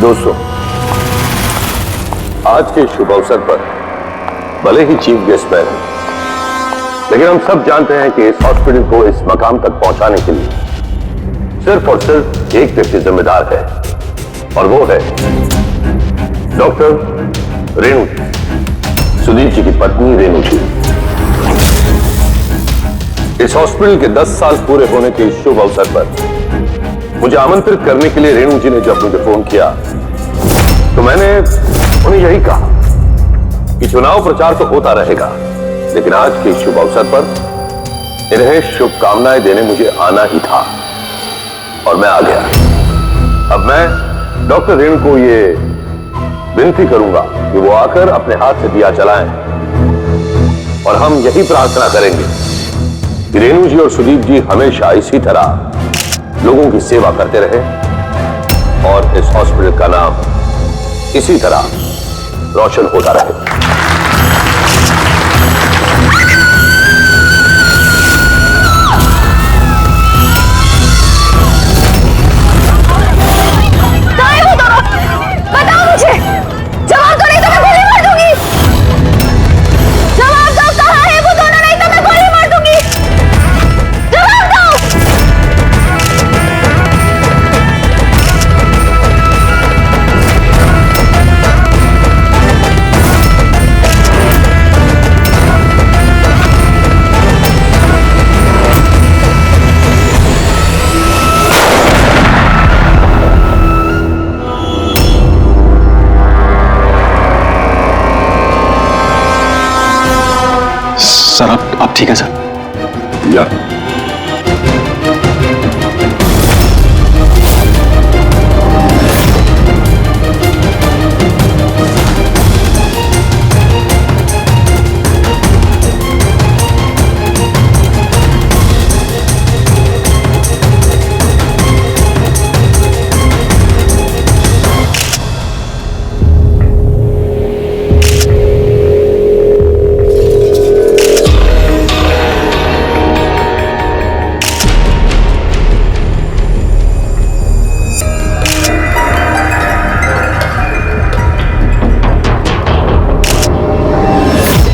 दोस्तों, आज के शुभ अवसर पर भले ही चीफ गेस्ट मैं हूं, लेकिन हम सब जानते हैं कि इस हॉस्पिटल को इस मकाम तक पहुंचाने के लिए सिर्फ और सिर्फ एक व्यक्ति जिम्मेदार है, और वो है डॉक्टर रेणु जी, सुदीप जी की पत्नी रेणु जी। इस हॉस्पिटल के 10 साल पूरे होने के इस शुभ अवसर पर मुझे आमंत्रित करने के लिए रेणु जी ने जब मुझे फोन किया तो मैंने उन्हें यही कहा कि चुनाव प्रचार तो होता रहेगा, लेकिन आज के शुभ अवसर पर इन्हें शुभकामनाएं देने मुझे आना ही था, और मैं आ गया। अब मैं डॉक्टर रेणु को ये विनती करूंगा कि वो आकर अपने हाथ से दिया जलाएं, और हम यही प्रार्थना करेंगे कि रेणु जी और सुदीप जी हमेशा इसी तरह लोगों की सेवा करते रहे और इस हॉस्पिटल का नाम इसी तरह रोशन होता रहे। सर आप ठीक है सर? या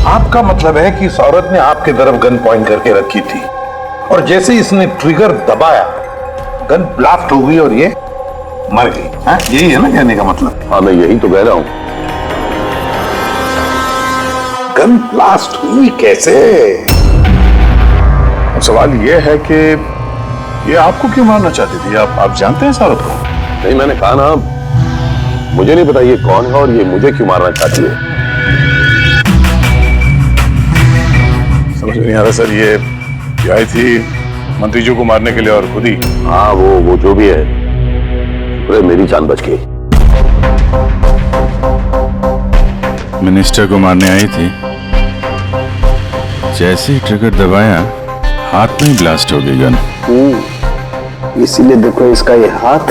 आपका मतलब है कि इस औरत ने आपके तरफ गन पॉइंट करके रखी थी, और जैसे इसने ट्रिगर दबाया गन ब्लास्ट हो गई और ये मर गई। हाँ, यही है ना कहने का मतलब? हाँ, मैं यही तो कह रहा हूं। गन ब्लास्ट हुई कैसे? अब सवाल ये है कि ये आपको क्यों मारना चाहती थी? आप जानते हैं इस औरत को? नहीं, मैंने कहा ना, मुझे नहीं पता ये कौन है और ये मुझे क्यों मारना चाहती है। समझ नहीं आ रहा सर। ये आई थी मंत्री जी को मारने के लिए और खुद ही। हाँ, वो जो भी है, अरे मेरी जान बच गई। मिनिस्टर को मारने आई थी, जैसे ही ट्रिगर दबाया हाथ में ही ब्लास्ट हो गई गन। इसीलिए देखो इसका ये हाथ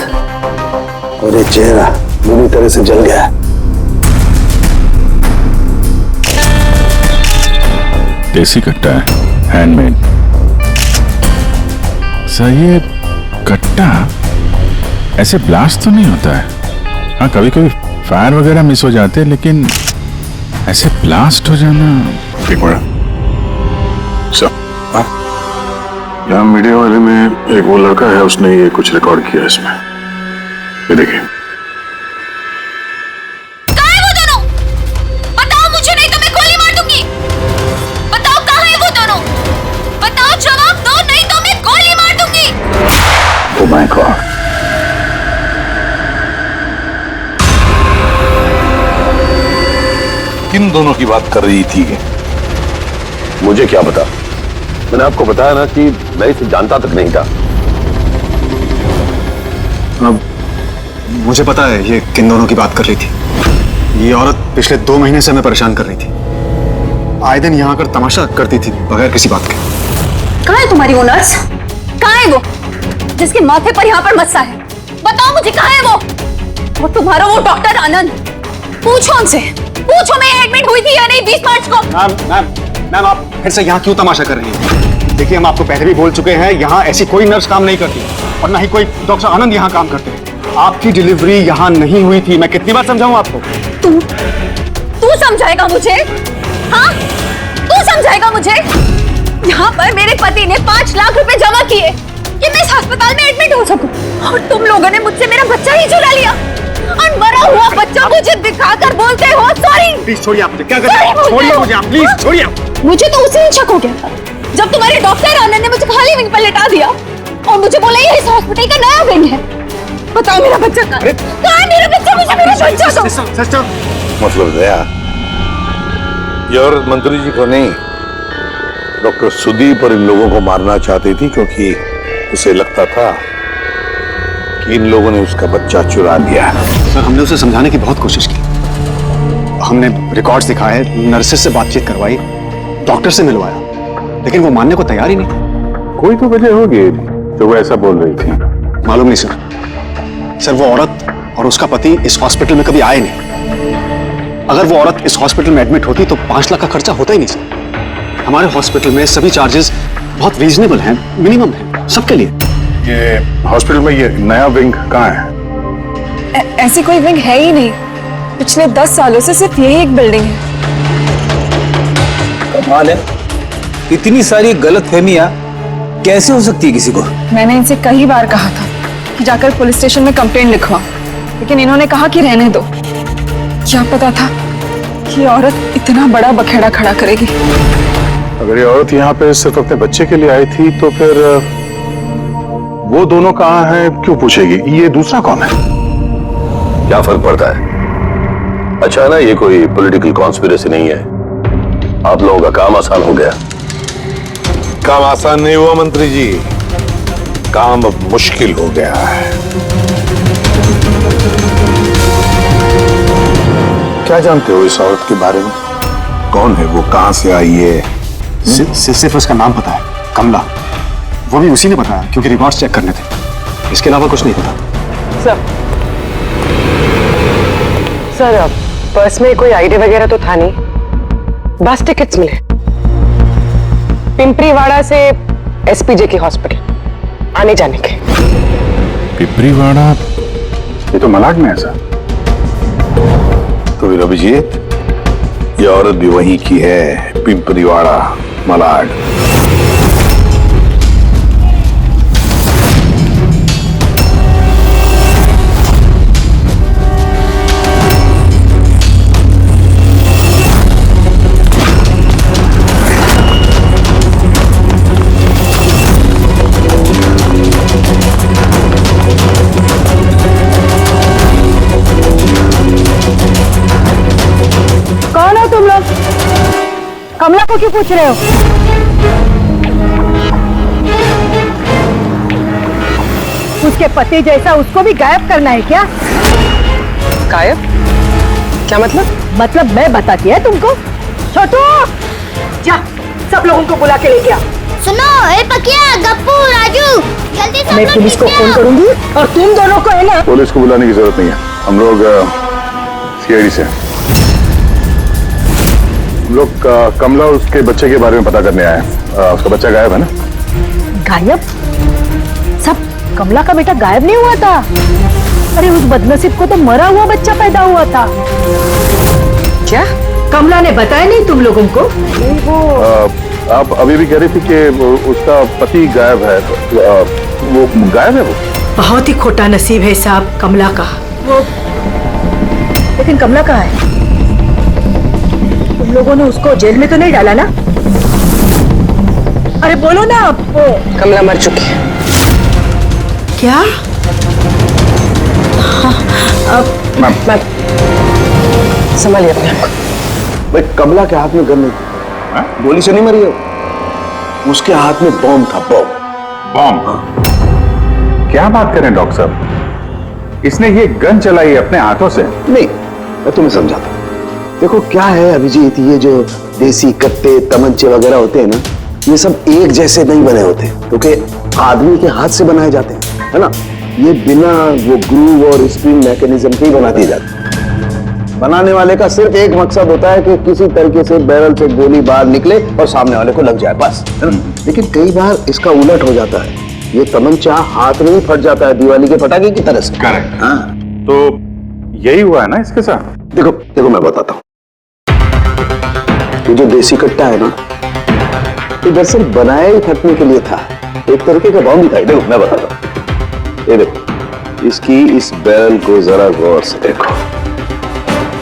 और ये चेहरा बुरी तरह से जल गया है। देसी कट्टा है, हैंडमेड। सर ये कट्टा ऐसे ब्लास्ट तो नहीं होता है। हाँ, कभी कभी फायर वगैरह मिस हो जाते हैं, लेकिन ऐसे ब्लास्ट हो जाना। एक मिनट सर, यहाँ मीडिया वाले में एक वो लड़का है, उसने ये कुछ रिकॉर्ड किया इसमें, ये देखिए। माय गॉड, किन दोनों की बात कर रही थी? मुझे क्या पता? मैंने आपको बताया ना कि मैं इसे जानता तक नहीं था। अब मुझे पता है ये किन दोनों की बात कर रही थी। ये औरत पिछले 2 महीने से हमें परेशान कर रही थी। आए दिन यहाँ आकर तमाशा करती थी बगैर किसी बात के। कहाँ है तुम्हारी वो नर्स? कहाँ है वो जिसके माथे पर यहाँ पर मस्सा है? बताओ मुझे, कहाँ है वो? और तुम्हारा वो डॉक्टर आनंद, पूछो उनसे, पूछो मैं एडमिट हुई थी या नहीं 20 मार्च को। मैम आप फिर से यहाँ क्यों तमाशा कर रही हैं? देखिए, हम आपको पहले भी बोल चुके हैं, यहाँ ऐसी कोई नर्स काम नहीं करती और ना ही कोई डॉक्टर आनंद यहाँ काम करते हैं। आपकी डिलीवरी यहाँ नहीं हुई थी। मैं कितनी बार समझाऊं आपको? तू समझाएगा मुझे? हाँ, तू समझाएगा मुझे? यहाँ पर मेरे पति ने 5 लाख रुपए जमा किए कि मैं इस अस्पताल में एडमिट हो सकूं, और तुम लोगों ने मुझसे मेरा बच्चा ही चुरा लिया और मरा हुआ बच्चा मुझे दिखाकर बोलते हो सॉरी। प्लीज छोड़िए आप मुझे। क्या कर रहे हैं? छोड़िए मुझे आप, प्लीज छोड़िए। मुझे तो उसी दिन शक हो गया था जब तुम्हारे डॉक्टर आनंद ने मुझे खाली विंग पर लेटा दिया और मुझे बोला ये इस हॉस्पिटल का नया विंग है। बताओ मेरा बच्चा कहाँ है? कहाँ है मेरा बच्चा? मुझे मेरा बच्चा दो। सिस्टर, मतलब दया, ये औरत मंत्री जी को नहीं, डॉक्टर सुदीप और इन लोगों को मारना चाहती थी, क्योंकि उसे लगता था कि इन लोगों ने उसका बच्चा चुरा लिया। सर हमने उसे समझाने की बहुत कोशिश की। हमने रिकॉर्ड्स दिखाए, नर्सेस से बातचीत करवाई, डॉक्टर से मिलवाया, लेकिन वो मानने को तैयार ही नहीं थी। कोई तो वजह होगी जो वो ऐसा बोल रही थी। मालूम नहीं सर। सर वो औरत और उसका पति इस हॉस्पिटल में कभी आए नहीं। अगर वो औरत इस हॉस्पिटल में एडमिट होती तो 5 लाख का खर्चा होता ही नहीं सर। हमारे हॉस्पिटल में सभी चार्जेस बहुत रीजनेबल हैं, मिनिमम है सबके लिए। ये हॉस्पिटल में ये नया विंग कहाँ है? ऐसी कोई विंग है ही नहीं। पिछले 10 सालों से सिर्फ यही एक बिल्डिंग है। कमाल है, इतनी सारी गलतफहमियां कैसे हो सकती है किसी को? मैंने इनसे कई बार कहा था कि जाकर पुलिस स्टेशन में कंप्लेंट लिखवाओ, लेकिन इन्होंने कहा कि रहने दो। क्या पता था कि औरत इतना बड़ा बखेड़ा खड़ा करेगी। अगर ये औरत यहाँ पे सिर्फ अपने बच्चे के लिए आई थी तो फिर वो दोनों कहाँ हैं क्यों पूछेगी? ये दूसरा कौन है? क्या फर्क पड़ता है? अच्छा ना, ये कोई पॉलिटिकल कॉन्स्पिरेसी नहीं है। आप लोगों का काम आसान हो गया। काम आसान नहीं हुआ मंत्री जी, काम अब मुश्किल हो गया है। क्या जानते हो इस औरत के बारे में? कौन है वो, कहां से आई है? सिर्फ उसका नाम पता है, कमला। वो भी उसी ने बताया क्योंकि रिकॉर्ड्स चेक करने थे। इसके अलावा कुछ नहीं पता। सर पर्स में कोई आईडी वगैरह तो था नहीं, बस टिकट्स मिले पिंपरीवाड़ा से एसपीजे के हॉस्पिटल आने जाने के। पिपरीवाड़ा? ये तो मलाड में है सर। तो फिर अभिजीत, ये औरत भी वहीं की है, पिंपरीवाड़ा मलाड। कौन हो तुम लोग? कमला को क्यों पूछ रहे हो? उसके पति जैसा उसको भी गायब करना है क्या? गायब? क्या मतलब? मतलब मैं बताती है तुमको। छोटू, जा सब लोगों को बुला के लेके आ। सुनो, ए पकिया, गप्पू, राजू, जल्दी सब मैं लोग पुलिस को नीचे फोन आओ। करूंगी और तुम दोनों को है ना। पुलिस को बुलाने की जरूरत नहीं है, हम लोग सीआईडी से हैं। हम लोग कमला और उसके बच्चे के बारे में पता करने आए हैं। उसका बच्चा गायब है ना? गायब? सब कमला का बेटा गायब नहीं हुआ था। अरे उस बदनसीब को तो मरा हुआ बच्चा पैदा हुआ था। क्या कमला ने बताया नहीं तुम लोगों को? नहीं वो आप अभी भी कह रही थी कि उसका पति गायब है। वो गायब है? वो बहुत ही खोटा नसीब है साहब कमला का। वो लेकिन कमला कहाँ है? तुम लोगों ने उसको जेल में तो नहीं डाला ना? अरे बोलो ना आप। कमला मर चुकी है। क्या? मैम, संभालिए अपने आप को। भाई कमला के हाथ में गन नहीं थी, गोली से नहीं मरी है। उसके हाथ में बॉम्ब था, बॉम्ब? क्या बात करें डॉक्टर साहब, इसने ये गन चलाई अपने हाथों से? नहीं, मैं तुम्हें समझाता हूं। देखो क्या है अभिजीत, ये जो देसी कट्टे तमंचे वगैरह होते हैं ना, ये सब एक जैसे नहीं बने होते, क्योंकि आदमी के हाथ से बनाए जाते हैं, है ना। ये बिना वो ग्रूव और स्प्रिंग मैकेनिज्म के ही बना दिए जाते हैं। बनाने वाले का सिर्फ एक मकसद होता है कि किसी तरीके से बैरल से गोली बाहर निकले और सामने वाले को लग जाए, बस, है ना। लेकिन कई बार इसका उलट हो जाता है। ये तमंचा हाथ में ही फट जाता है दिवाली के पटाखे की तरह से। करेक्ट। हाँ तो यही हुआ है ना इसके साथ? देखो देखो मैं बताता हूँ। ये जो देसी कट्टा है ना, ये दरअसल बनाया ही फटने के लिए था, एक तरीके का बॉम्ब ही था। देखो मैं बताता हूँ, ये देखो, इसकी इस बैरल को जरा गौर से देखो।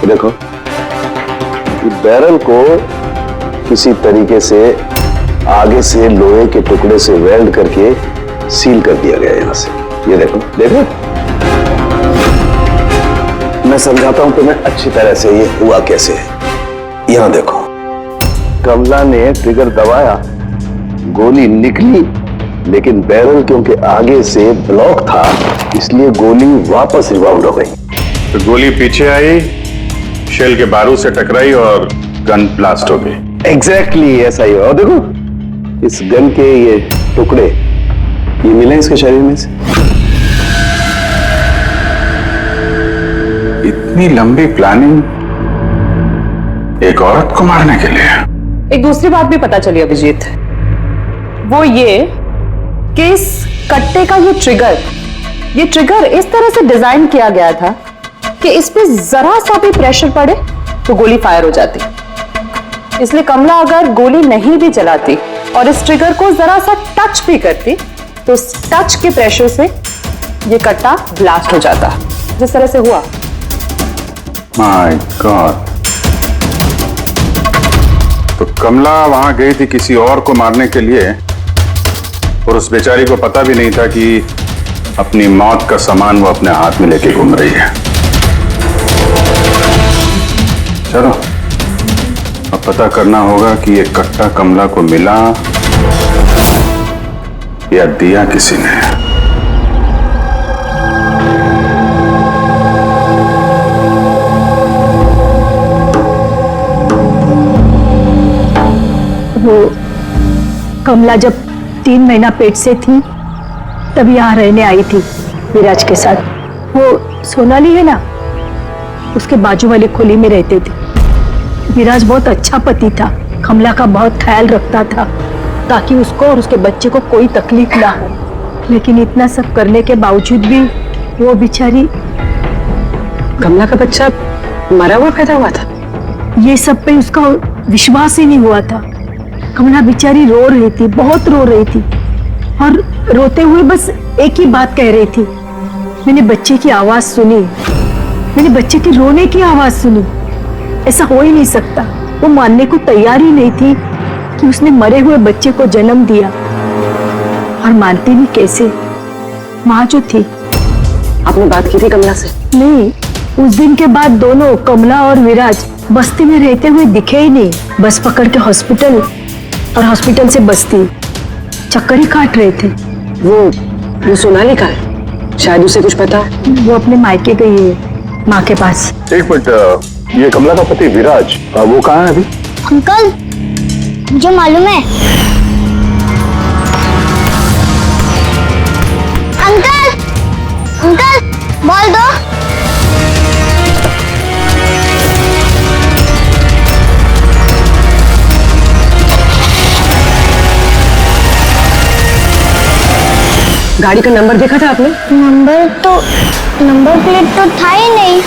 ये देखो, इस बैरल को किसी तरीके से आगे से लोहे के टुकड़े से वेल्ड करके सील कर दिया गया यहां से। ये देखो देखो, मैं समझाता हूं तुम्हें अच्छी तरह से ये हुआ कैसे है। यहां देखो, कमला ने ट्रिगर दबाया, गोली निकली, लेकिन बैरल क्योंकि आगे से ब्लॉक था इसलिए गोली वापस रिबाउंड हो गई। तो गोली पीछे आई, शेल के बारूद से टकराई और गन ब्लास्ट हो गई। एग्जैक्टली ऐसा ही हुआ। और देखो, इस गन के ये टुकड़े ये मिले इसके शरीर में से। इतनी लंबी प्लानिंग एक औरत को मारने के लिए। एक दूसरी बात भी पता चली अभिजीत, वो ये कि इस कट्टे का ये ट्रिगर इस तरह से डिजाइन किया गया था कि इस पे जरा सा भी प्रेशर पड़े तो गोली फायर हो जाती। इसलिए कमला अगर गोली नहीं भी चलाती और इस ट्रिगर को जरा सा टच भी करती तो उस टच के प्रेशर से ये कट्टा ब्लास्ट हो जाता, जिस तरह से हुआ। My God. तो कमला वहां गई थी किसी और को मारने के लिए, और उस बेचारी को पता भी नहीं था कि अपनी मौत का सामान वो अपने हाथ में लेके घूम रही है। चलो अब पता करना होगा कि ये कट्टा कमला को मिला या दिया किसी ने। वो कमला जब 3 महीना पेट से थी तब यहाँ रहने आई थी विराज के साथ। वो सोनाली है ना, उसके बाजू वाली खोली में रहते थे। विराज बहुत अच्छा पति था, कमला का बहुत ख्याल रखता था ताकि उसको और उसके बच्चे को कोई तकलीफ ना हो। लेकिन इतना सब करने के बावजूद भी वो बेचारी, कमला का बच्चा मरा हुआ पैदा हुआ था। ये सब पे उसका विश्वास ही नहीं हुआ था। कमला बेचारी रो रही थी, बहुत रो रही थी, और रोते हुए बस एक ही बात कह रही थी, मैंने बच्चे की आवाज सुनी, मैंने बच्चे की रोने की आवाज सुनी। ऐसा हो ही नहीं सकता। वो मानने को तैयार ही नहीं थी कि उसने मरे हुए बच्चे को जन्म दिया, और मानती भी कैसे। माँ जो थी। आपने बात की थी कमला से? नहीं, उस दिन के बाद दोनों, कमला और विराज, बस्ती में रहते हुए दिखे ही नहीं। बस पकड़ के हॉस्पिटल, और हॉस्पिटल से बस्ती, चक्कर ही काट रहे थे। वो सोनाली का है, शायद उसे कुछ पता है। वो अपने मायके गई है, माँ के पास। एक मिनट, ये कमला का पति विराज, वो कहाँ है अभी? अंकल, मुझे मालूम है। अंकल, अंकल, बॉल दो। गाड़ी का नंबर देखा था आपने? नंबर प्लेट तो था ही नहीं।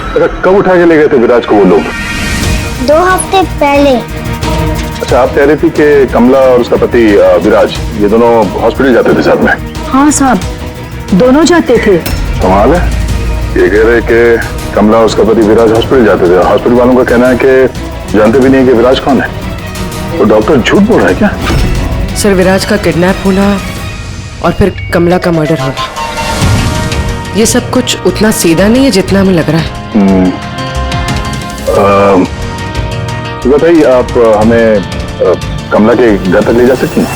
अच्छा, कब उठा के ले गए थे विराज को वो लोग? 2 हफ्ते पहले। अच्छा, आप कह रही थी कि कमला और उसका पति विराज ये दोनों हॉस्पिटल जाते थे साथ में? हाँ साहब, दोनों जाते थे। कमाल है, ये कह रहे कि कमला और उसका पति विराज हॉस्पिटल जाते थे। हॉस्पिटल वालों का कहना है कि जानते भी नहीं कि विराज कौन है। तो डॉक्टर झूठ बोल रहा है क्या? सर, विराज का किडनैप होना और फिर कमला का मर्डर होना, ये सब कुछ उतना सीधा नहीं है जितना हमें लग रहा है। तो बताइए, आप हमें कमला के घर तक ले जा सकती हैं?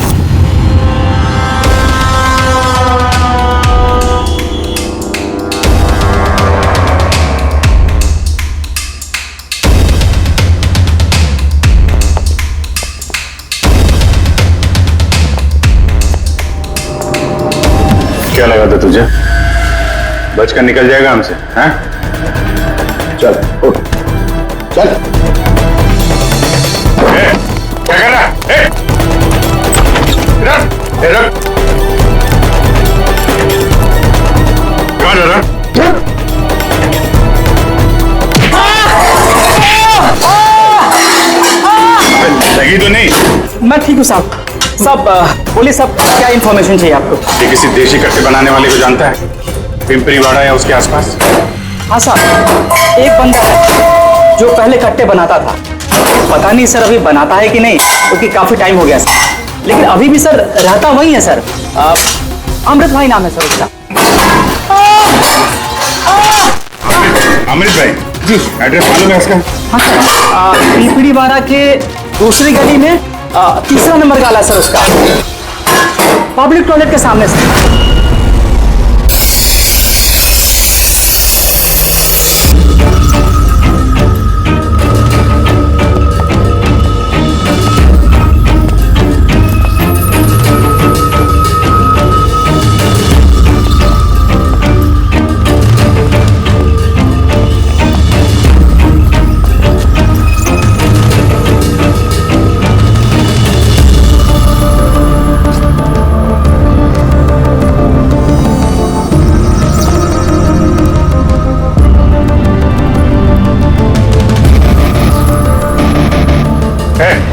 क्या लगा था तुझे? बचकर निकल जाएगा हमसे? हैं? चल उठ, चल। क्या कर रहा है? रख। लगी तो नहीं? मैं ठीक हूँ साहब। साहब बोलिए साहब, क्या इन्फॉर्मेशन चाहिए आपको? ये किसी देशी कट्टे बनाने वाले को जानता है? पिंपरीवाड़ा या उसके आसपास? हाँ साहब, एक बंदा है जो पहले कट्टे बनाता था। पता नहीं सर अभी बनाता है कि नहीं, क्योंकि काफी टाइम हो गया सर। लेकिन अभी भी सर रहता वही है सर। अमृत भाई नाम है सर उसका। अमृत भाई जी, एड्रेस मालूम है उसका? हाँ सर, पिंपरीवाड़ा के दूसरी गली में तीसरा नंबर गाला सर उसका, पब्लिक टॉयलेट के सामने सर।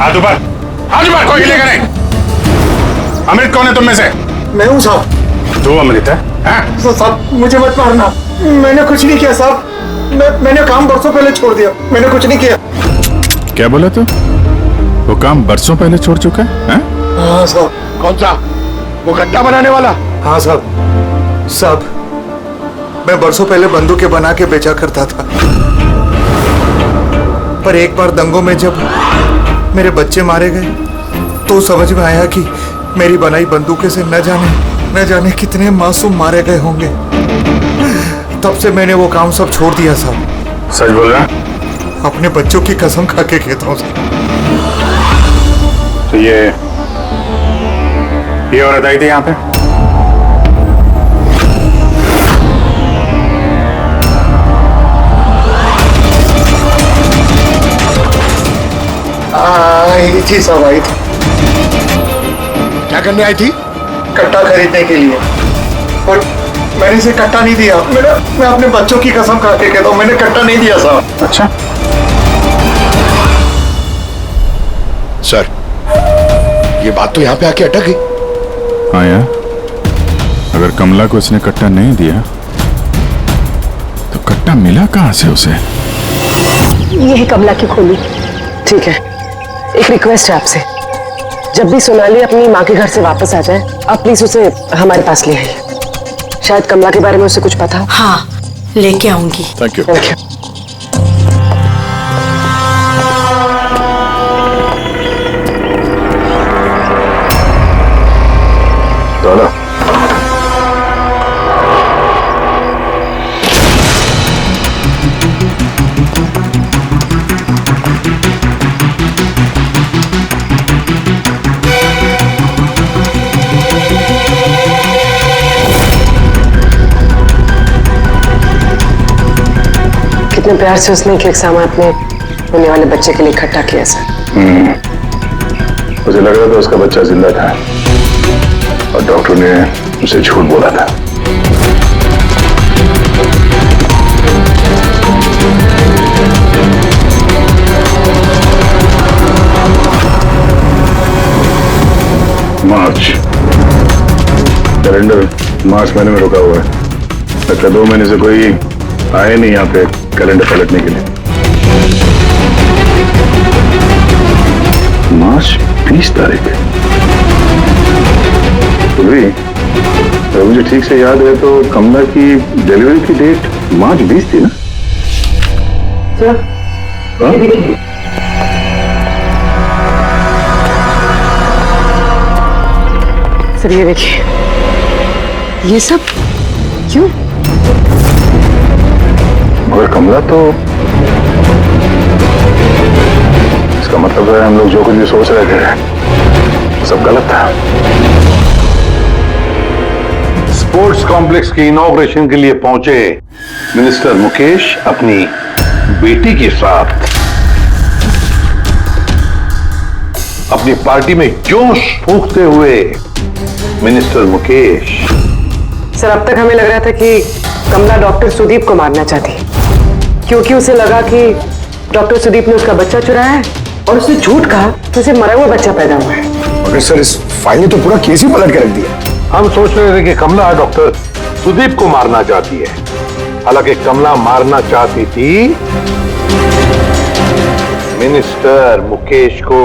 हाथ ऊपर, हाथ ऊपर, कोई हिलेगा नहीं। अमृत कौन है तुम में से? मैं हूँ साहब। दो अमृत है? साहब मुझे मत मारना, मैंने कुछ नहीं किया साहब। मैंने काम बरसों पहले छोड़ दिया, मैंने कुछ नहीं किया। क्या बोला तू? वो काम बरसों पहले छोड़ चुका है? हाँ साहब। कौन सा? वो कट्टा बनाने वाला? हाँ साहब। साहब मैं बरसों पहले बंदूकें बना के बेचा करता था, पर एक बार दंगों में जब मेरे बच्चे मारे गए तो समझ में आया कि मेरी बनाई बंदूकें से न जाने कितने मासूम मारे गए होंगे। तब से मैंने वो काम सब छोड़ दिया साहब। सच बोल रहा? अपने बच्चों की कसम खा के कहता हूँ साहब। तो ये औरत आई थी यहाँ पे? आई थी साहब, आई थी। क्या करने आई थी? कट्टा खरीदने के लिए, और मैंने इसे कट्टा नहीं दिया। मैं अपने बच्चों की कसम खा के कहता हूँ, मैंने कट्टा नहीं दिया साहब। अच्छा सर, ये बात तो यहाँ पे आके अटक गई। हाँ यार, अगर कमला को इसने कट्टा नहीं दिया तो कट्टा मिला कहाँ से उसे? ये है कमला की खोली। ठीक है, एक रिक्वेस्ट है आपसे, जब भी सोनाली अपनी माँ के घर से वापस आ जाए, आप प्लीज उसे हमारे पास ले आइए। शायद कमला के बारे में उसे कुछ पता हो। हाँ, लेके आऊंगी। Thank you. Thank you. कितने प्यार से उसने एक सामान अपने होने वाले बच्चे के लिए इकट्ठा किया सर। उसे लग रहा था उसका बच्चा जिंदा था और डॉक्टर ने उसे झूठ बोला था। मार्च कैलेंडर मार्च महीने में रुका हुआ है। लगता 2 महीने से कोई आए नहीं यहाँ पे कैलेंडर पलटने के लिए। मार्च 20 तारीख तो भी अगर मुझे ठीक से याद है तो कमला की डिलीवरी की डेट मार्च 20 थी ना? सर ये देखिए, ये सब क्यों? मगर कमला तो, इसका मतलब है हम लोग जो कुछ भी सोच रहे थे सब गलत था। स्पोर्ट्स कॉम्प्लेक्स के इनॉग्रेशन के लिए पहुंचे मिनिस्टर मुकेश अपनी बेटी के साथ अपनी पार्टी में जोश फूंकते हुए मिनिस्टर मुकेश। सर अब तक हमें लग रहा था कि कमला डॉक्टर सुदीप को मारना चाहती, क्योंकि उसे लगा कि डॉक्टर सुदीप ने उसका बच्चा चुराया है और उसने झूठ कहा तो उसे मरा हुआ बच्चा पैदा हुआ है। मगर सर इस फाइल ने तो पूरा केस ही पलट के रख दिया। हम सोच रहे थे कि कमला डॉक्टर सुदीप को मारना चाहती है, हालांकि कमला मारना चाहती थी मिनिस्टर मुकेश को।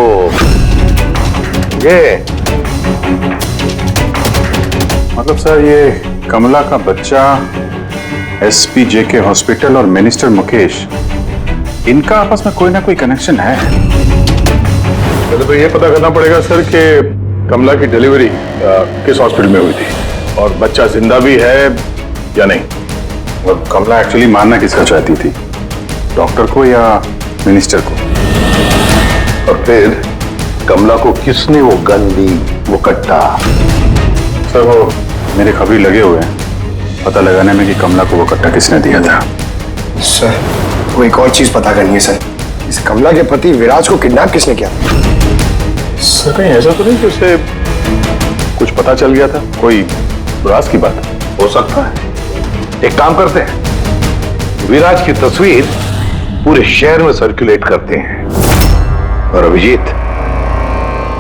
ये मतलब सर ये कमला का बच्चा SPJK हॉस्पिटल और मिनिस्टर मुकेश, इनका आपस में कोई ना कोई कनेक्शन है। पहले तो ये पता करना पड़ेगा सर कि कमला की डिलीवरी किस हॉस्पिटल में हुई थी और बच्चा जिंदा भी है या नहीं। और कमला एक्चुअली मारना किसका चाहती थी, डॉक्टर को या मिनिस्टर को? और फिर कमला को किसने वो गन दी, वो कट्टा? सर वो मेरे खबरी लगे हुए हैं पता लगाने में कि कमला को वो कट्टा किसने दिया था। सर वो एक और चीज पता करनी है सर, इस कमला के पति विराज को किडनैप किसने किया? सर कहीं ऐसा तो नहीं कि उसे कुछ पता चल गया था, कोई राज की बात? हो सकता है। एक काम करते हैं, विराज की तस्वीर पूरे शहर में सर्कुलेट करते हैं और अभिजीत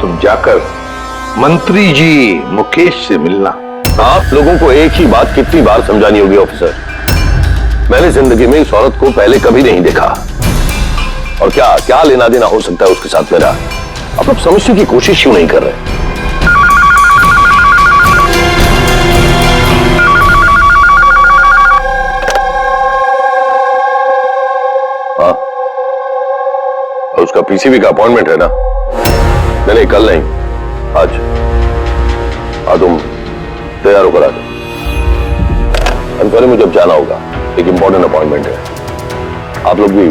तुम जाकर मंत्री जी मुकेश से मिलना। आप लोगों को एक ही बात कितनी बार समझानी होगी ऑफिसर? मैंने जिंदगी में इस औरत को पहले कभी नहीं देखा और क्या क्या लेना देना हो सकता है उसके साथ मेरा? आप लोग समझने की कोशिश क्यों नहीं कर रहे? हाँ, और उसका PCB का अपॉइंटमेंट है ना? नहीं कल नहीं, आज। हाँ तुम तैयार होकर आ जाओ। अंतरे मुझे अब जाना होगा, एक इंपॉर्टेंट अपॉइंटमेंट है। आप लोग भी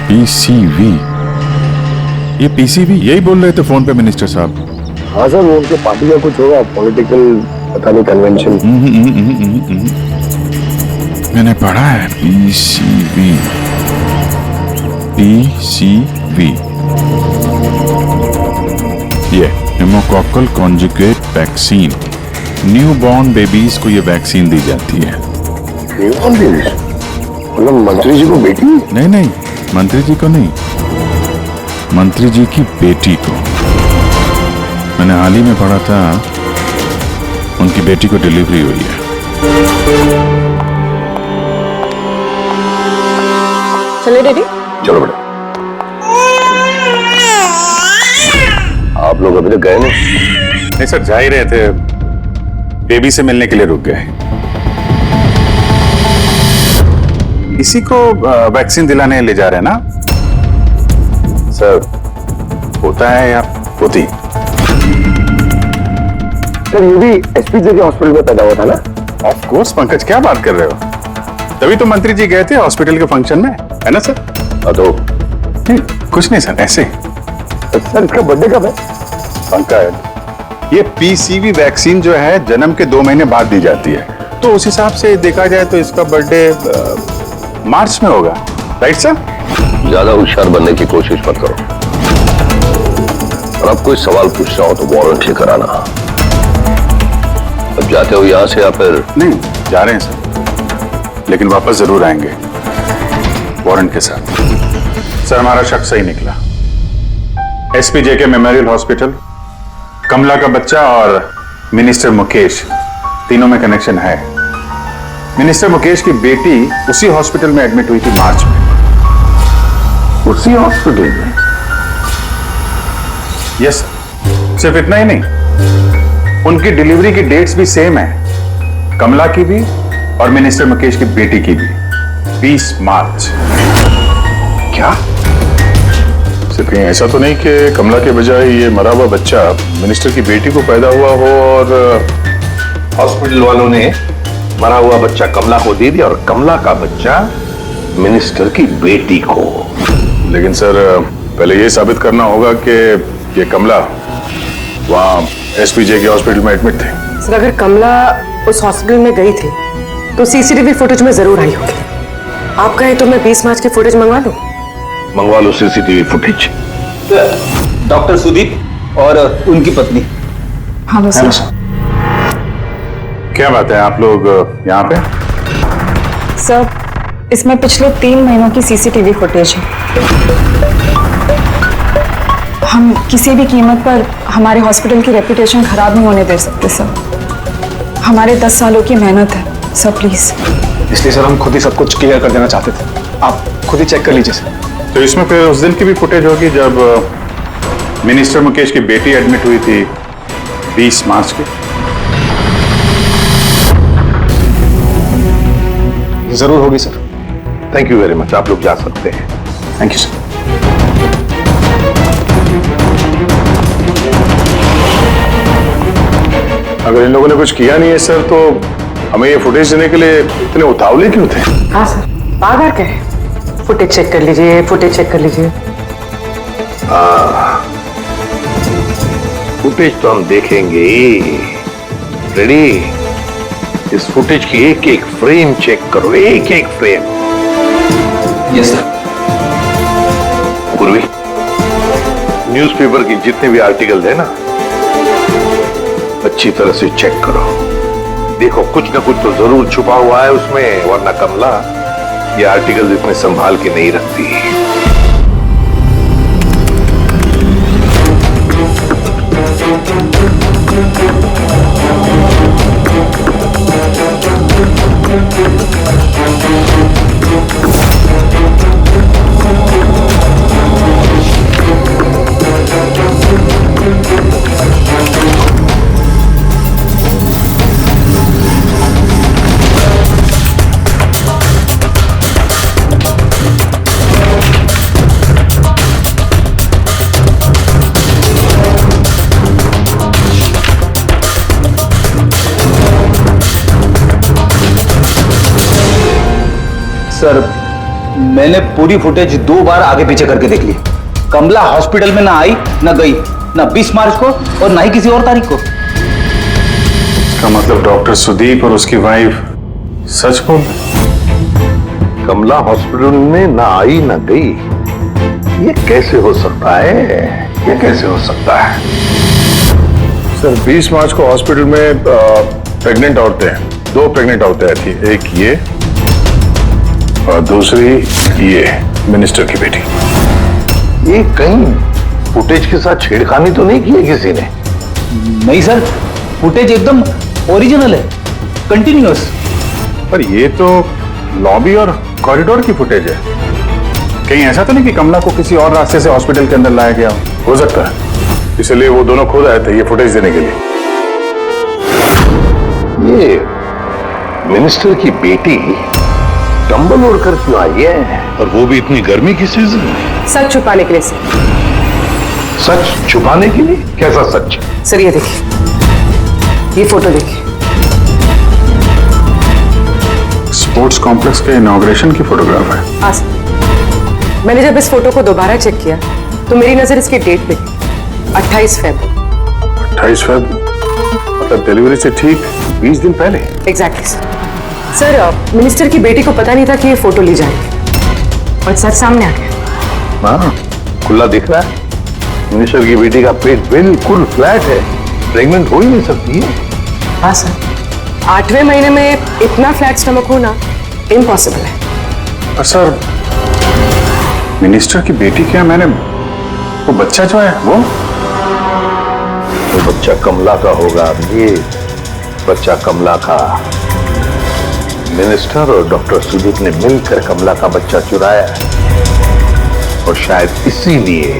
PCV, ये PCV यही बोल रहे थे फोन पे मिनिस्टर साहब। हाँ सर, वो उनके पार्टी का कुछ होगा, पॉलिटिकल पता नहीं कन्वेंशन। मैंने पढ़ा है PCV, ये pneumococcal conjugate vaccine, newborn babies को ये वैक्सीन दी जाती है। मतलब मंत्री जी को बेटी? नहीं, मंत्री जी को नहीं, मंत्री जी की बेटी को। मैंने हाल ही में पढ़ा था उनकी बेटी को डिलीवरी हुई है। चले डैडी? चलो बेटा। आप लोग अभी तक गए नहीं? सर जा ही रहे थे, बेबी से मिलने के लिए रुक गए। इसी को वैक्सीन दिलाने ले जा रहे हैं ना सर? होता है या होती? सर ये भी SPJK हॉस्पिटल में पैदा हुआ था ना? ऑफ कोर्स पंकज, क्या बात कर रहे हो? तभी तो मंत्री जी गए थे हॉस्पिटल के फंक्शन में, है ना सर? तो नहीं, कुछ नहीं सर, ऐसे। सर इसका बर्थडे कब है? पंकज, ये PCV वैक्सीन जो है जन्म के 2 महीने बाद दी जाती है, तो उस हिसाब से देखा जाए तो इसका बर्थडे मार्च में होगा, राइट सर? ज्यादा होशियार बनने की कोशिश मत करो, और अब कोई सवाल पूछना हो तो वारंट लेकर आना। अब जाते हो यहां से या फिर? नहीं, जा रहे हैं सर, लेकिन वापस जरूर आएंगे वारंट के साथ। सर हमारा शक सही निकला, SPJK मेमोरियल हॉस्पिटल, कमला का बच्चा और मिनिस्टर मुकेश, तीनों में कनेक्शन है। मिनिस्टर मुकेश की बेटी उसी हॉस्पिटल में एडमिट हुई थी मार्च में। उसी हॉस्पिटल में? यस, सिर्फ इतना ही नहीं, उनकी डिलीवरी की डेट्स भी सेम है, कमला की भी और मिनिस्टर मुकेश की बेटी की भी, 20 मार्च। क्या? सिर्फ कहीं ऐसा तो नहीं कि कमला के बजाय ये मरा हुआ बच्चा मिनिस्टर की बेटी को पैदा हुआ हो और हॉस्पिटल वालों ने मरा हुआ बच्चा कमला को दे दिया और कमला का बच्चा मिनिस्टर की बेटी को? लेकिन सर पहले ये साबित करना होगा कि ये कमला वहाँ SPJK हॉस्पिटल में एडमिट थे। सर अगर कमला उस हॉस्पिटल में गई थी तो CCTV फुटेज में जरूर आई होगी। आप कहें तो मैं 20 मार्च की फुटेज मंगवा लूं? मंगवा लो CCTV फुटेज। डॉक्टर सुदीप और उनकी पत्नी। हाँ बस। क्या बात है, आप लोग यहाँ पे? सर, इसमें पिछले 3 महीनों की सीसीटीवी फुटेज है। हम किसी भी कीमत पर हमारे हॉस्पिटल की रेपुटेशन खराब नहीं होने दे सकते सर। हमारे 10 सालों की मेहनत है सर, प्लीज। इसलिए सर हम खुद ही सब कुछ क्लियर कर देना चाहते थे, आप खुद ही चेक कर लीजिए सर। तो इसमें फिर उस दिन की भी फुटेज होगी जब मिनिस्टर मुकेश की बेटी एडमिट हुई थी 20 मार्च की। जरूर होगी sir. Thank you very much, आप लोग जा सकते हैं। Thank you sir. अगर इन लोगों ने कुछ किया नहीं है सर, तो हमें ये फुटेज देने के लिए इतने उतावले क्यों थे? हाँ सर, पागल क्या? फुटेज चेक कर लीजिए, फुटेज चेक कर लीजिए। फुटेज तो हम देखेंगे। रेडी? इस फुटेज की एक एक फ्रेम चेक करो, एक एक फ्रेम। Yes sir. पूर्वी, न्यूज़पेपर की जितने भी आर्टिकल है ना, अच्छी तरह से चेक करो। देखो कुछ ना कुछ तो जरूर छुपा हुआ है उसमें, वरना कमला ये आर्टिकल इतने संभाल के नहीं रखती। सर, मैंने पूरी फुटेज 2 बार आगे पीछे करके देख ली। कमला हॉस्पिटल में ना आई ना गई, ना 20 मार्च को और ना ही किसी और तारीख को। इसका मतलब डॉक्टर सुदीप और उसकी वाइफ सच बोल? कमला हॉस्पिटल में ना आई ना गई, ये कैसे हो सकता है? ये कैसे हो सकता है? सर 20 मार्च को हॉस्पिटल में प्रेग्नेंट औरतें, 2 प्रेग्नेंट औरतें आई थी, एक ये और दूसरी ये मिनिस्टर की बेटी। ये कहीं फुटेज के साथ छेड़खानी तो नहीं की है किसी ने? नहीं सर, फुटेज एकदम ओरिजिनल है, कंटिन्यूअस। पर ये तो लॉबी और कॉरिडोर की फुटेज है। कहीं ऐसा तो नहीं कि कमला को किसी और रास्ते से हॉस्पिटल के अंदर लाया गया हो सकता है, इसलिए वो दोनों खुद आए थे ये फुटेज देने के लिए। ये मिनिस्टर की बेटी कंबल ओढ़ कर क्यों आई है, और वो भी इतनी गर्मी की सीजन में? सच छुपाने के लिए सर। सच छुपाने के लिए? कैसा सच? सर ये देखिए, ये फोटो देखिए। स्पोर्ट्स कॉम्प्लेक्स के इनॉग्रेशन की फोटोग्राफ है। हाँ सर, मैंने जब इस फोटो को दोबारा चेक किया तो मेरी नजर इसकी डेट पे थी, 28 फरवरी। 28 फरवरी मतलब डिलीवरी से ठीक 20 दिन पहले। Exactly sir. मिनिस्टर की बेटी को पता नहीं था कि ये फोटो ली जाएगी और सच सामने आ गया। हाँ, खुला दिख रहा है। मिनिस्टर की बेटी का पेट बिल्कुल फ्लैट है, प्रेग्नेंट हो ही नहीं सकती है। हाँ सर, 8वें महीने में इतना फ्लैट स्टमक होना इम्पॉसिबल है। और सर मिनिस्टर की बेटी क्या, मैंने वो बच्चा जो है वो बच्चा कमला का होगा। ये बच्चा कमला का। मिनिस्टर और डॉक्टर सुदीप ने मिलकर कमला का बच्चा चुराया और शायद इसीलिए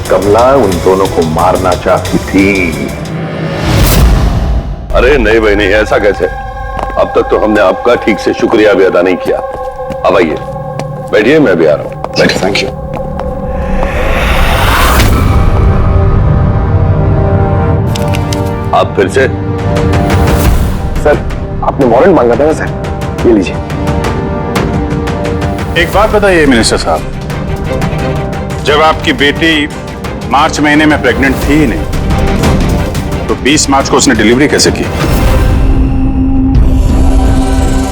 कमला उन दोनों को मारना चाहती थी। अरे नहीं भाई नहीं, ऐसा कैसे? अब तक तो हमने आपका ठीक से शुक्रिया भी अदा नहीं किया। अब आइए बैठिए, मैं भी आ रहा हूं। बैठिए। Thank you. आप फिर से? सर आपने वारंट मांगा था ना सर, ये लीजिए। एक बात बताइए मिनिस्टर साहब, जब आपकी बेटी मार्च महीने में प्रेग्नेंट थी ही नहीं, तो 20 मार्च को उसने डिलीवरी कैसे की?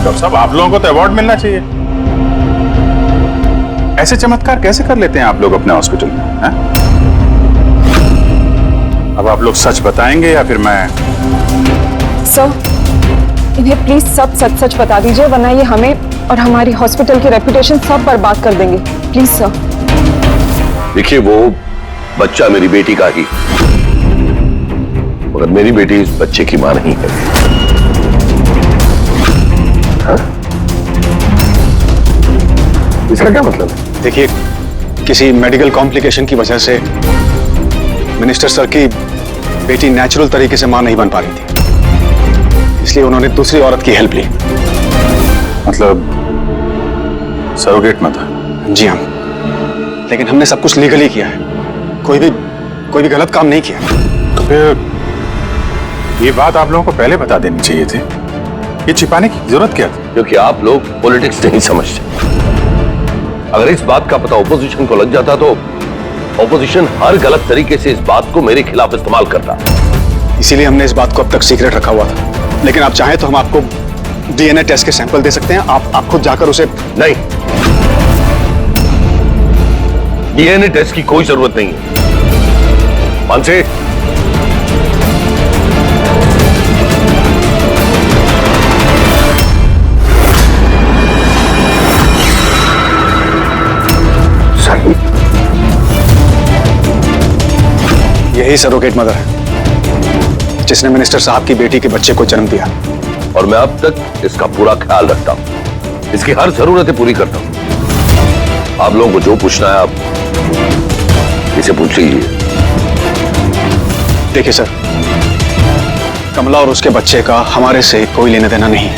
डॉक्टर साहब आप लोगों को तो अवार्ड मिलना चाहिए। ऐसे चमत्कार कैसे कर लेते हैं आप लोग अपने हॉस्पिटल में, हैं? अब आप लोग सच बताएंगे या फिर मैं? सर, इन्हें प्लीज सब सच सच बता दीजिए, वरना ये हमें और हमारी हॉस्पिटल की रेपुटेशन सब बर्बाद कर देंगे। Please sir. देखिए, वो बच्चा मेरी बेटी का ही, मगर मेरी बेटी इस बच्चे की मां नहीं है। हाँ? इसका क्या मतलब है? देखिए, किसी मेडिकल कॉम्प्लिकेशन की वजह से मिनिस्टर सर की बेटी नेचुरल तरीके से मां नहीं बन पा रही थी, इसलिए उन्होंने दूसरी औरत की हेल्प ली। मतलब सरोगेट में था? जी हाँ, लेकिन हमने सब कुछ लीगली किया है, कोई भी गलत काम नहीं किया। तो फिर ये बात आप लोगों को पहले बता देनी चाहिए थी। ये छिपाने की जरूरत क्या थी? क्योंकि आप लोग पॉलिटिक्स नहीं समझते। अगर इस बात का पता ऑपोजिशन को लग जाता तो ऑपोजिशन हर गलत तरीके से इस बात को मेरे खिलाफ इस्तेमाल करता। इसीलिए हमने इस बात को अब तक सीक्रेट रखा हुआ था, लेकिन आप चाहें तो हम आपको डीएनए टेस्ट के सैंपल दे सकते हैं। आप खुद जाकर उसे। नहीं, डीएनए टेस्ट की कोई जरूरत नहीं है। मानसे, यही सरोगेट मदर है जिसने मिनिस्टर साहब की बेटी के बच्चे को जन्म दिया, और मैं अब तक इसका पूरा ख्याल रखता हूं, इसकी हर जरूरतें पूरी करता हूं। आप लोगों को जो पूछना है आप इसे पूछ लीजिए। देखिए सर, कमला और उसके बच्चे का हमारे से कोई लेना देना नहीं।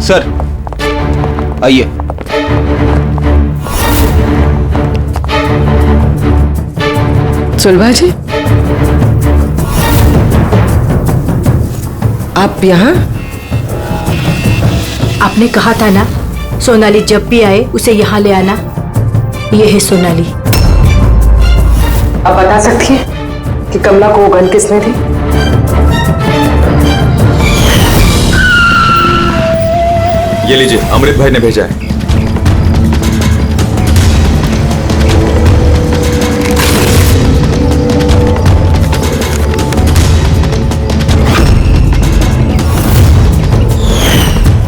सर आइए। सुलभा जी, आप यहाँ? आपने कहा था ना, सोनाली जब भी आए उसे यहाँ ले आना। ये है सोनाली। आप बता सकती हैं कि कमला को वो गन किसने दी? ये लीजिए, अमृत भाई ने भेजा है।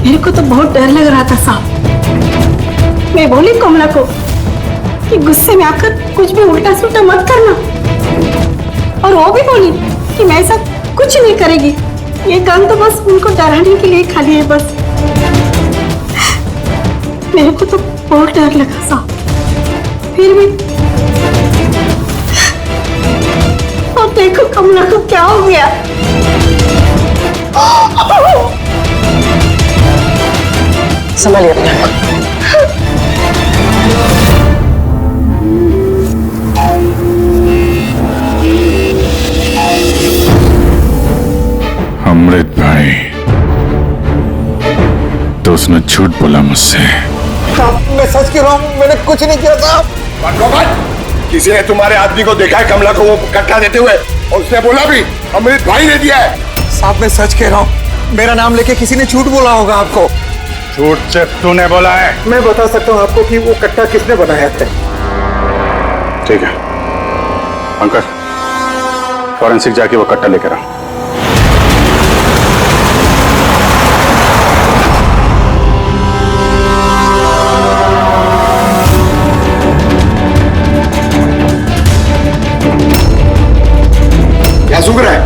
मेरे को तो बहुत डर लग रहा था साहब। मैं बोली कमला को कि गुस्से में आकर कुछ भी उल्टा सुल्टा मत करना, और वो भी बोली कि मैं ऐसा कुछ नहीं करेगी। ये गन तो बस उनको डराने के लिए खाली है बस। मेरे को तो बहुत डर लगा साहब, फिर भी। और देखो कमला को क्या हो गया। संभालिए अपने आप को। अमृत भाई, तो उसने झूठ बोला मुझसे। मैं सच कह रहा हूँ, मैंने कुछ नहीं किया था। किसी ने तुम्हारे आदमी को देखा है कमला को वो कट्टा देते हुए, और उसने बोला भी अमृत भाई ने दिया है। साहब मैं सच कह रहा हूँ, मेरा नाम लेके किसी ने झूठ बोला होगा आपको। झूठ सिर्फ तूने बोला है। मैं बता सकता हूँ आपको कि वो कट्टा किसने बनाया था। ठीक है पंकज, फॉरेंसिक जाके वो कट्टा लेकर आ। क्या सूख रहा है?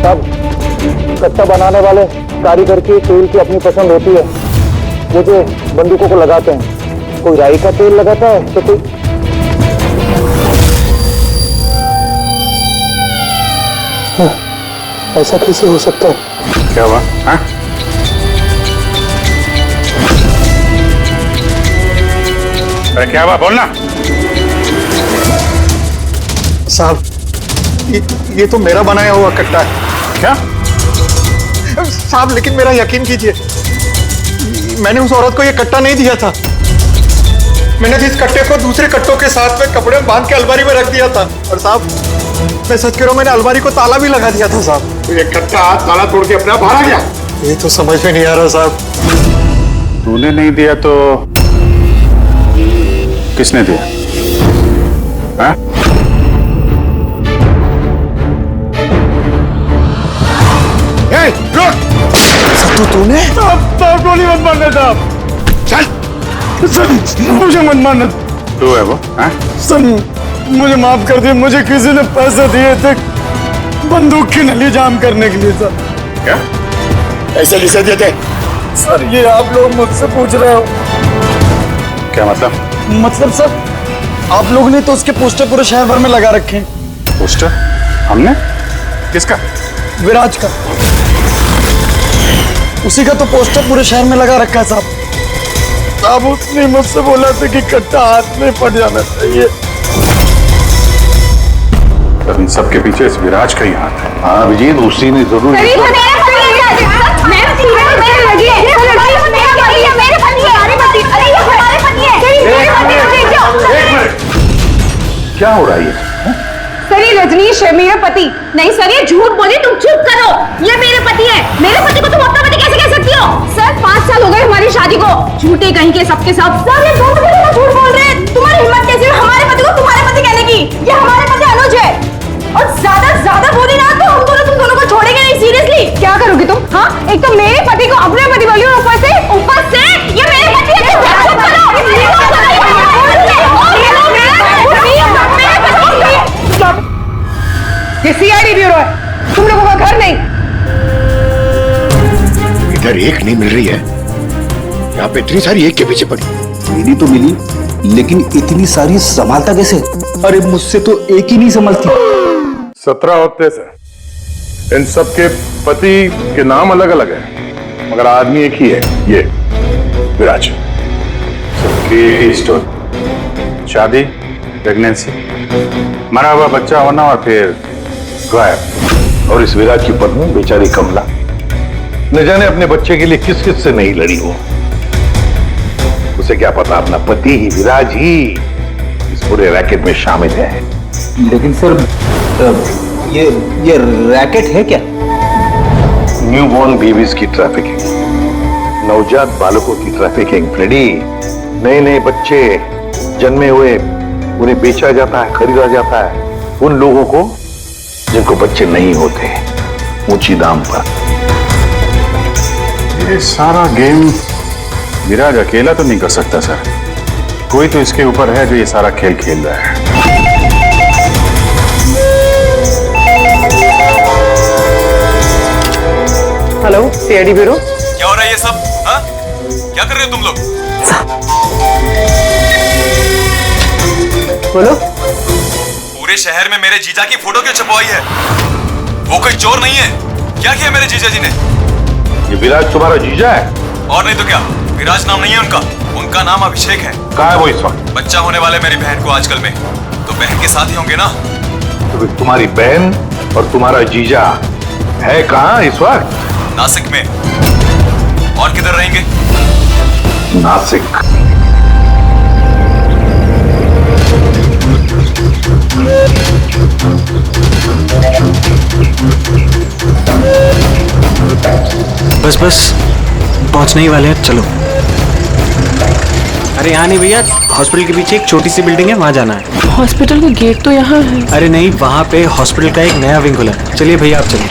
तब कट्टा बनाने वाले कारीगर की तेल की अपनी पसंद होती है। वो जो बंदूकों को लगाते हैं, कोई राई का तेल लगाता है तो कोई। ऐसा कैसे हो सकता है? क्या हुआ? हाँ? अरे क्या हुआ, बोलना। साहब ये तो मेरा बनाया हुआ कट्टा है। क्या साहब, लेकिन मेरा यकीन कीजिए, मैंने उस औरत को ये कट्टा नहीं दिया था। मैंने इस कट्टे को दूसरे कट्टों के साथ में कपड़े में बांध के अलमारी में रख दिया था। और साहब मैं सच कह रहा हूं, मैंने अलमारी को ताला भी लगा दिया था साहब। तो ये कट्टा ताला तोड़ के अपने आप बाहर आ गया? ये तो समझ में नहीं आ रहा साहब। तूने नहीं दिया तो किसने दिया? हाँ? तो तूने साहब गोली मत मारना साहब। चल सर मुझे मत मारना। तू है वो? हाँ? सर मुझे माफ कर दिए, मुझे किसी ने पैसे दिए थे बंदूक की नली जाम करने के लिए सर। क्या? ऐसे किसे दिए थे? सर ये आप लोग मुझसे पूछ रहे हो? क्या मतलब? मतलब सर आप लोगों ने तो उसके पोस्टर पूरे शहर भर में लगा रखे हैं। पोस्टर? हमने? किसका? विराज का। उसी का तो पोस्टर पूरे शहर में लगा रखा है साहब। साहब उसने मुझसे बोला था कि कट्टा हाथ में पड़ जाना चाहिए। तो इन सबके पीछे इस विराज का ही हाथ है। हाँ अभिजीत, उसी ने जरूर क्या हो रहा है ये? सर ये रजनीश है मेरा पति। नहीं सर ये झूठ बोली, तुम चुप करो। ये मेरे पति है। मेरे पति को तुम अपना पति कैसे कह सकती हो? सर 5 साल हो गए हमारी शादी को। झूठे कहीं के सबके सब। सर ये दोनों झूठ बोल रहे हैं। तुम्हारी हिम्मत कैसे है हमारे पति को तुम्हारे पति कहने की? ये हमारे पति अनुज है। और ज्यादा बोली ना तो हम दोनों तुम दोनों को छोड़ेंगे नहीं। सीरियसली क्या करोगी तुम? हाँ एक तो मेरे पति को अपने पति बोली और ऊपर से ये मेरे पति है। चुप करो। ये सीआईडी ब्यूरो है, तुम लोगों का घर नहीं। इधर एक नहीं मिल रही है, यहाँ पे इतनी सारी एक के पीछे पड़ी। मेरी तो मिली, लेकिन इतनी सारी संभालता कैसे? अरे मुझसे तो एक ही नहीं संभलती। 17 होते सर। इन सबके पति के नाम अलग अलग है मगर आदमी एक ही है, ये विराज। सबकी स्टोरी, शादी, प्रेगनेंसी, मरा हुआ बच्चा होना और फिर गायब। और इस विराज की पत्नी बेचारी कमला न जाने अपने बच्चे के लिए किस किस से नहीं लड़ी हो। उसे क्या पता अपना पति ही विराज ही इस पूरे रैकेट में शामिल है। लेकिन सर ये रैकेट है क्या? न्यूबॉर्न बेबीज की ट्रैफिकिंग, नवजात बालकों की ट्रैफिकिंग, फ्रेडी। नए नए बच्चे जन्मे हुए उन्हें बेचा जाता है, खरीदा जाता है उन लोगों को जिनको बच्चे नहीं होते, ऊंची दाम पर। ये सारा गेम विराज अकेला तो नहीं कर सकता सर। कोई तो इसके ऊपर है जो ये सारा खेल खेल रहा है। Hello CID bureau. क्या हो रहा है ये सब? हाँ? क्या कर रहे हो तुम लोग? बोलो। पूरे शहर में मेरे जीजा की फोटो क्यों छपवाई है? वो कोई चोर नहीं है। क्या किया मेरे जीजा जी ने? ये विराज तुम्हारा जीजा है? और नहीं तो क्या, विराज नाम नहीं है उनका। उनका नाम अभिषेक है। कहाँ है वो इस वक्त? बच्चा होने वाले मेरी बहन को आजकल में, तो बहन के साथ ही होंगे ना। तो फिर तुम्हारी बहन और तुम्हारा जीजा है कहाँ इस वक्त? नासिक में। और किधर रहेंगे? नासिक। बस पहुंचने ही वाले हैं, चलो। अरे यहाँ नहीं भैया, हॉस्पिटल के पीछे एक छोटी सी बिल्डिंग है, वहाँ जाना है। हॉस्पिटल का गेट तो यहाँ है। अरे नहीं, वहाँ पे हॉस्पिटल का एक नया विंग खुला है। चलिए भैया आप चलिए।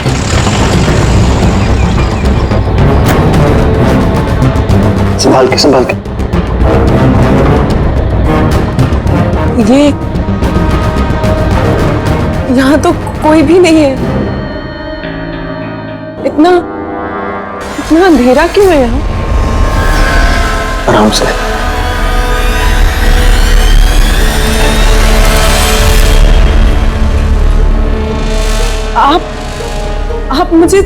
संभाल के। ये यहाँ तो कोई भी नहीं है। इतना अंधेरा क्यों है यहाँ? आराम से। आप मुझे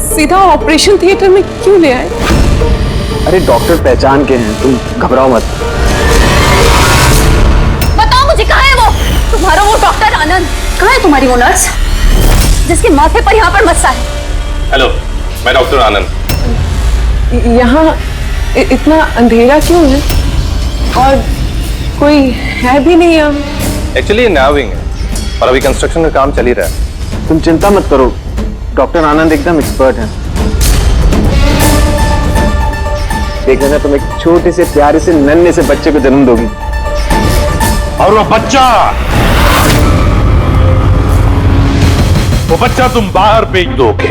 सीधा ऑपरेशन थिएटर में क्यों ले आए? अरे डॉक्टर पहचान के हैं, तुम घबराओ मत। बताओ मुझे कहाँ है वो तुम्हारा वो डॉक्टर आनंद? कहाँ है तुम्हारी वो नर्स जिसके माथे पर यहाँ पर मस्सा है? हेलो, मैं डॉक्टर आनंद। यहाँ इतना अंधेरा क्यों है? और कोई है भी नहीं यहाँ। एक्चुअली ये नया विंग है और अभी कंस्ट्रक्शन का काम चल ही रहा है। तुम चिंता मत करो, डॉक्टर आनंद एकदम एक्सपर्ट हैं। देख लेना, तुम एक छोटे से प्यारे से नन्हे से बच्चे को जन्म दोगी। और वो बच्चा तुम बाहर भेज दोगे।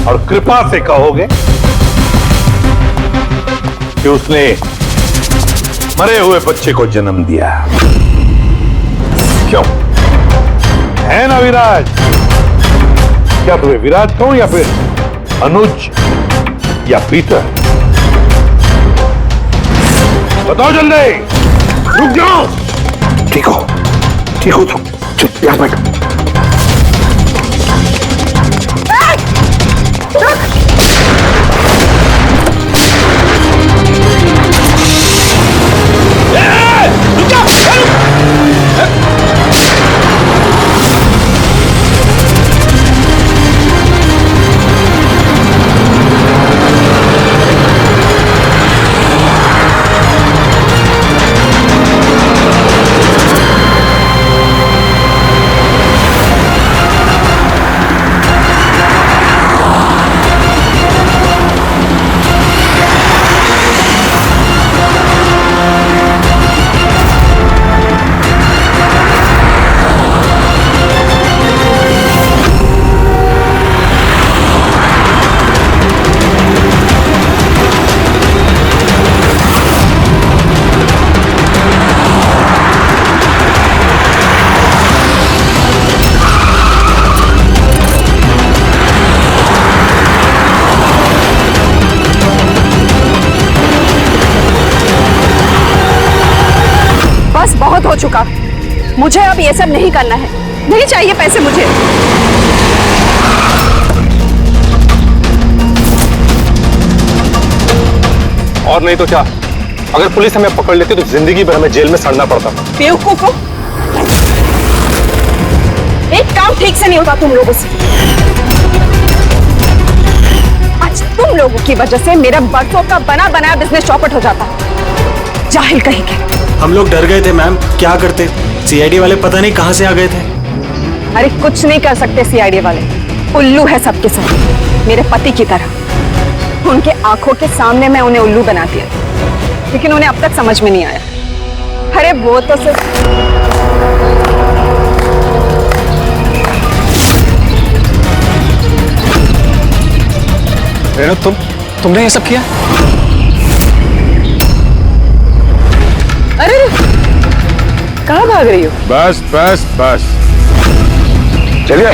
और कृपा से कहोगे कि उसने मरे हुए बच्चे को जन्म दिया। क्यों? है ना विराज? क्या तुम्हें विराज कहूं या फिर अनुज या पीटर? बताओ जल्दी। रुक जाओ। ठीक हो तुम। चुप यहाँ बैठो। बहुत हो चुका, मुझे अब ये सब नहीं करना है। नहीं चाहिए पैसे मुझे। और नहीं तो क्या, अगर पुलिस हमें पकड़ लेती तो जिंदगी भर हमें जेल में सड़ना पड़ता। बेवकूफ हो, एक काम ठीक से नहीं होता तुम लोगों से। आज तुम लोगों की वजह से मेरा बरसों का बना बनाया बिजनेस चौपट हो जाता। जाहिल कहीं के। हम लोग डर गए थे मैम, क्या करते? सीआईडी वाले पता नहीं कहां से आ गए थे। अरे कुछ नहीं कर सकते सीआईडी वाले, उल्लू है सबके सब, मेरे पति की तरह। उनके आंखों के सामने मैं उन्हें उल्लू बना दिया, लेकिन उन्हें अब तक समझ में नहीं आया। अरे वो तो सिर्फ रेणु, तुमने ये सब किया? अरे कहाँ भाग रही हो? बस बस बस, चलिए।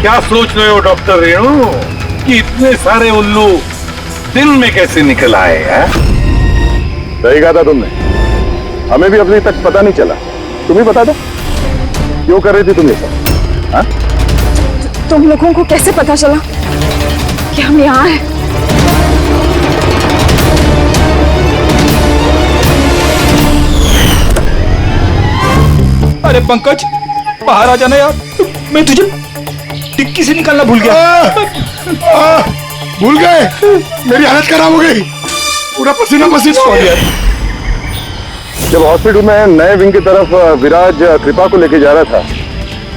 क्या सोच रहे हो डॉक्टर रेणु कि इतने सारे उल्लू दिन में कैसे निकल आए हैं? सही कहा था तुमने, हमें भी अभी तक पता नहीं चला। तुम ही बता दो क्यों कर रही थी तुम ये सब? हाँ? तुम लोगों को कैसे पता चला कि हम यहाँ हैं? अरे पंकज, बाहर आ जाना यार, मैं तुझे टिक्की से निकालना भूल गया। भूल गए? मेरी हालत खराब हो गई, पूरा पसीना पसीना हो गया। जब हॉस्पिटल में नए विंग की तरफ विराज कृपा को लेके जा रहा था,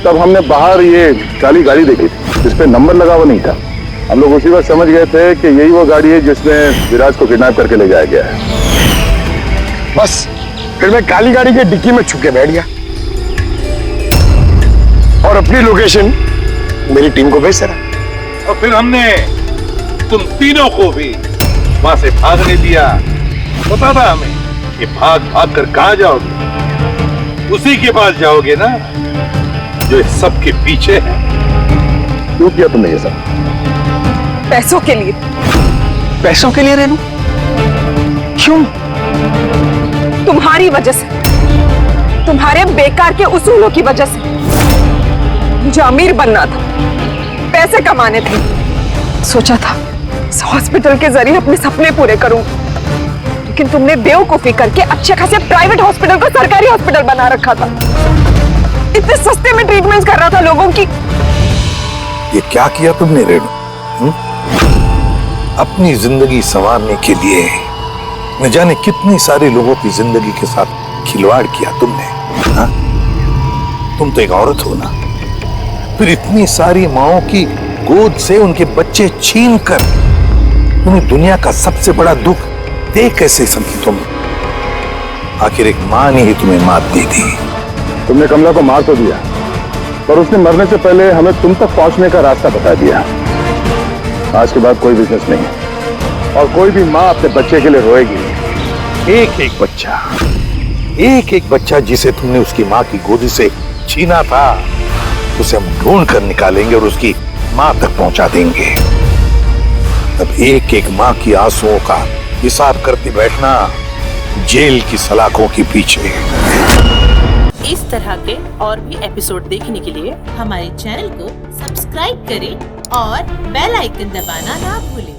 तब हमने बाहर ये काली गाड़ी देखी थी जिसपे नंबर लगा हुआ नहीं था। हम लोग उसी वक्त समझ गए थे कि यही वो गाड़ी है जिसमें विराज को किडनैप करके ले जाया गया है। बस फिर मैं काली गाड़ी के डिक्की में छुप के बैठ गया और अपनी लोकेशन मेरी टीम को भेज रहा। और फिर हमने तुम तीनों को भी वहां से भागने दिया। पता था हमें कि भाग भाग कर कहां जाओगे, उसी के पास जाओगे ना जो इस सब के पीछे है। क्यों किया तुमने ये सब? पैसों के लिए। पैसों के लिए रेणु? क्यों? तुम्हारी वजह से, तुम्हारे बेकार के उसूलों की वजह से। मुझे अमीर बनना था, पैसे कमाने थे। सोचा था इस हॉस्पिटल के जरिए अपने सपने पूरे करूं, लेकिन तुमने बेवकूफी करके अच्छे खासे प्राइवेट हॉस्पिटल को सरकारी हॉस्पिटल बना रखा था। इतने सस्ते में ट्रीटमेंट कर रहा था लोगों की। ये क्या किया तुमने रेणु? अपनी जिंदगी संवारने के लिए न जाने कितनी सारे लोगों की जिंदगी के साथ खिलवाड़ किया तुमने। हा? तुम तो एक औरत हो ना, फिर इतनी सारी माओं की गोद से उनके बच्चे छीन कर तुम्हें दुनिया का सबसे बड़ा दुख दे कैसे समझी तुम? आखिर एक मां ने ही तुम्हें मात दी थी। तुमने कमला को मार तो दिया, पर उसने मरने से पहले हमें तुम तक पहुंचने का रास्ता बता दिया। आज के बाद कोई बिजनेस नहीं और कोई भी माँ अपने बच्चे के लिए रोएगी नहीं। एक एक बच्चा जिसे तुमने उसकी माँ की गोदी से छीना था, उसे हम ढूंढ कर निकालेंगे और उसकी माँ तक पहुंचा देंगे। अब एक एक माँ की आंसुओं का हिसाब करते बैठना जेल की सलाखों के पीछे। इस तरह के और भी एपिसोड देखने के लिए हमारे चैनल को सब्सक्राइब करें और बेल आइकन दबाना ना भूलें।